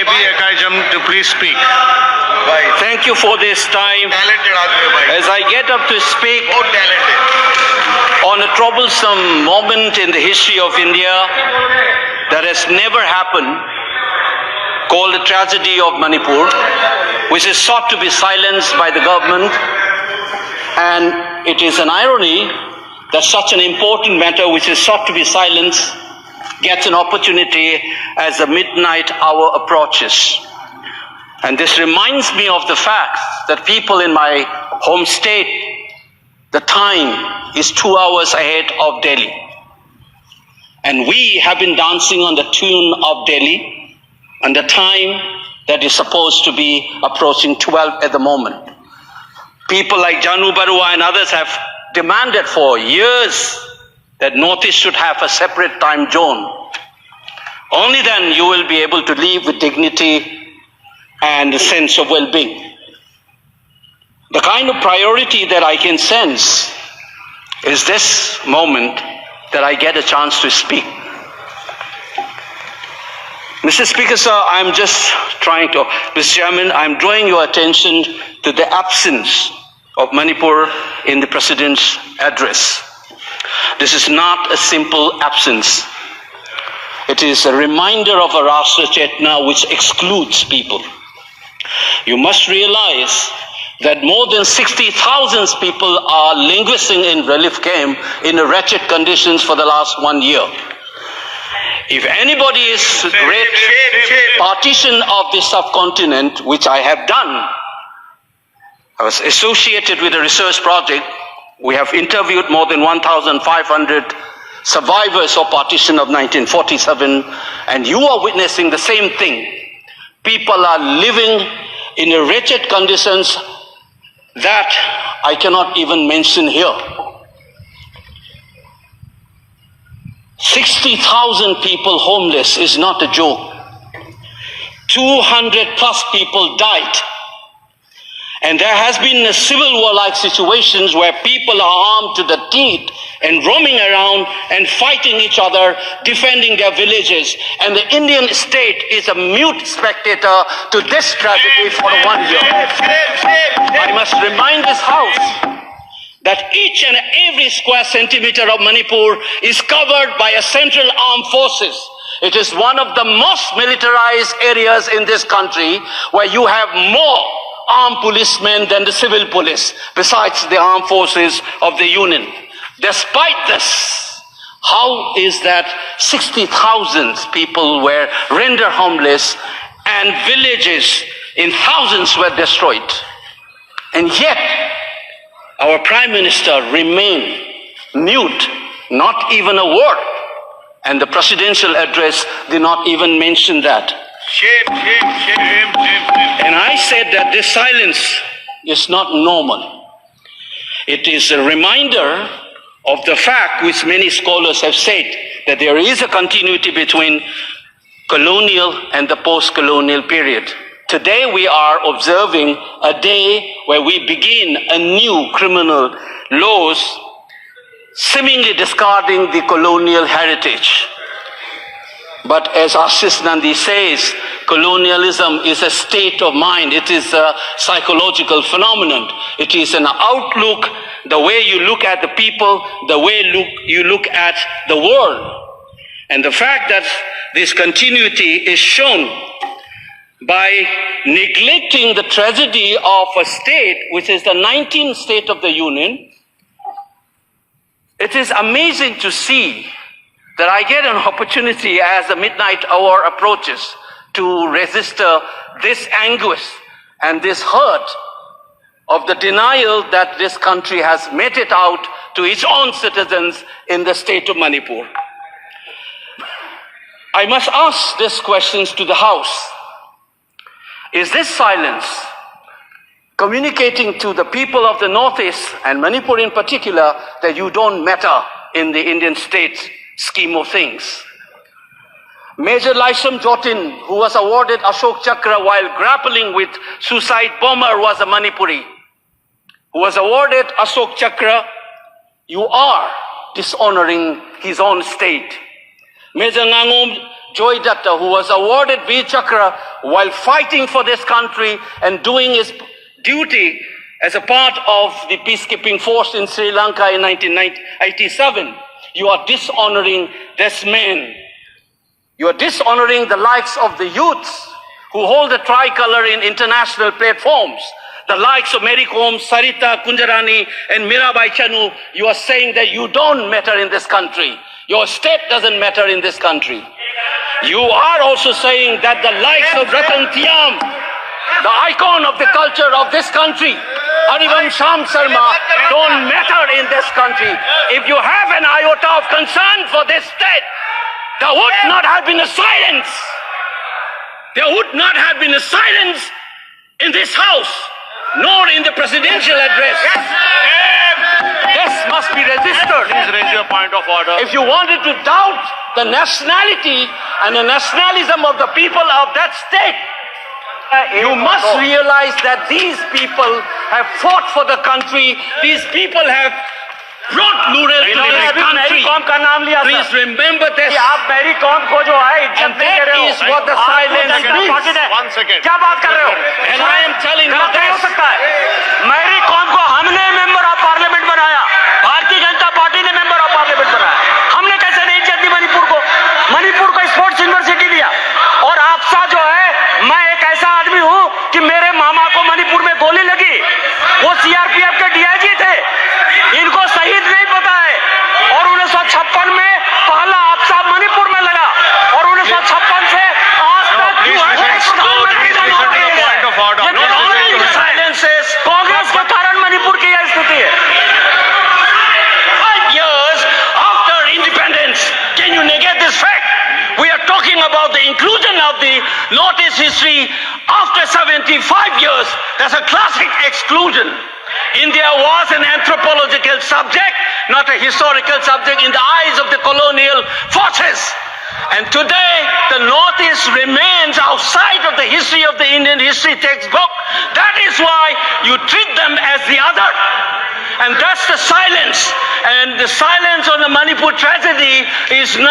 Akoijam to please speak. Thank you for this time. As I get up to speak on a troublesome moment in the history of India that has never happened, called the tragedy of Manipur, which is sought to be silenced by the government. And it is an irony that such an important matter which is sought to be silenced gets an opportunity as the midnight hour approaches. And this reminds me of the fact that people in my home state, the time is 2 hours ahead of Delhi. And we have been dancing on the tune of Delhi and the time that is supposed to be approaching 12 at the moment. People like Janu Barua and others have demanded for years that Northeast should have a separate time zone. Only then you will be able to live with dignity and a sense of well-being. The kind of priority that I can sense is this moment that I get a chance to speak. Mr. Speaker, sir, Mr. Chairman, I'm drawing your attention to the absence of Manipur in the President's address. This is not a simple absence. It is a reminder of a Rashtra Chetna which excludes people. You must realize that more than 60,000 people are languishing in relief camp in wretched conditions for the last 1 year. If anybody is great partition of the subcontinent, which I have done, I was associated with a research project. We have interviewed more than 1,500 survivors of partition of 1947, and you are witnessing the same thing. People are living in wretched conditions that I cannot even mention here. 60,000 people homeless is not a joke. 200 plus people died. And there has been a civil war-like situations where people are armed to the teeth and roaming around and fighting each other, defending their villages. And the Indian state is a mute spectator to this tragedy for 1 year. I must remind this House that each and every square centimeter of Manipur is covered by a central armed forces. It is one of the most militarized areas in this country where you have more armed policemen than the civil police, besides the armed forces of the Union. Despite this, how is that 60,000 people were rendered homeless and villages in thousands were destroyed? And yet, our Prime Minister remained mute, not even a word. And the presidential address did not even mention that. Shame. And I said that this silence is not normal. It is a reminder of the fact which many scholars have said, that there is a continuity between colonial and the post-colonial period. Today we are observing a day where we begin a new criminal laws, seemingly discarding the colonial heritage. But as Ashish Nandi says, colonialism is a state of mind. It is a psychological phenomenon. It is an outlook, the way you look at the people, the way you look at the world. And the fact that this continuity is shown by neglecting the tragedy of a state, which is the 19th state of the Union. It is amazing to see that I get an opportunity as the midnight hour approaches to register this anguish and this hurt of the denial that this country has meted out to its own citizens in the state of Manipur. I must ask these questions to the House. Is this silence communicating to the people of the Northeast and Manipur in particular that you don't matter in the Indian state's scheme of things? Major Laisam Jotin, who was awarded Ashok Chakra while grappling with suicide bomber, was a Manipuri. Who was awarded Ashok Chakra, you are dishonoring his own state. Major Ngangom Joy Datta, who was awarded Veer Chakra while fighting for this country and doing his duty as a part of the peacekeeping force in Sri Lanka in 1987. You are dishonoring this man. You are dishonoring the likes of the youths who hold the tricolor in international platforms. The likes of Mary Kom, Sarita Kunjarani, and Mirabai Chanu. You are saying that you don't matter in this country. Your state doesn't matter in this country. You are also saying that the likes of Ratan Tiam, the icon of the culture of this country, Harivam Sham Sharma, don't matter in this country. If you have an iota of concern for this state, there would not have been a silence. There would not have been a silence in this house, nor in the presidential address. This must be registered. Please raise your point of order. If you wanted to doubt the nationality and the nationalism of the people of that state, you must realize that these people have fought for the country. These people have brought Lural to this country. Please remember this. And that is what the silence means. 1 second. And I am telling you this. मेरी कौम को हमने member of parliament बनाया, Bharatiya Janata party ने member of parliament बनाया। हमने कैसे नहीं इज्जत दी मणिपुर को स्पोर्ट्स यूनिवर्सिटी दिया। और आपसा जो है, मैं एक ऐसा आदमी हूं कि मेरे मामा को मणिपुर में गोली लगी, वो सीआरपीएफ के डीआईजी थे, इनको शहीद नहीं पता है। और 1956 में पहला आपसा मणिपुर में लगा, और 1956 से आज तक कांग्रेस के कारण मणिपुर की यह स्थिति है। 5 years after independence, can you negate this fact? We are talking about the inclusion of the Northeast history after 75 years. That's a classic exclusion. India was an anthropological subject, not a historical subject in the eyes of the colonial forces. And today, the Northeast remains outside of the history of the Indian history textbook. That is why you treat them as the other. And that's the silence. And the silence on the Manipur tragedy is not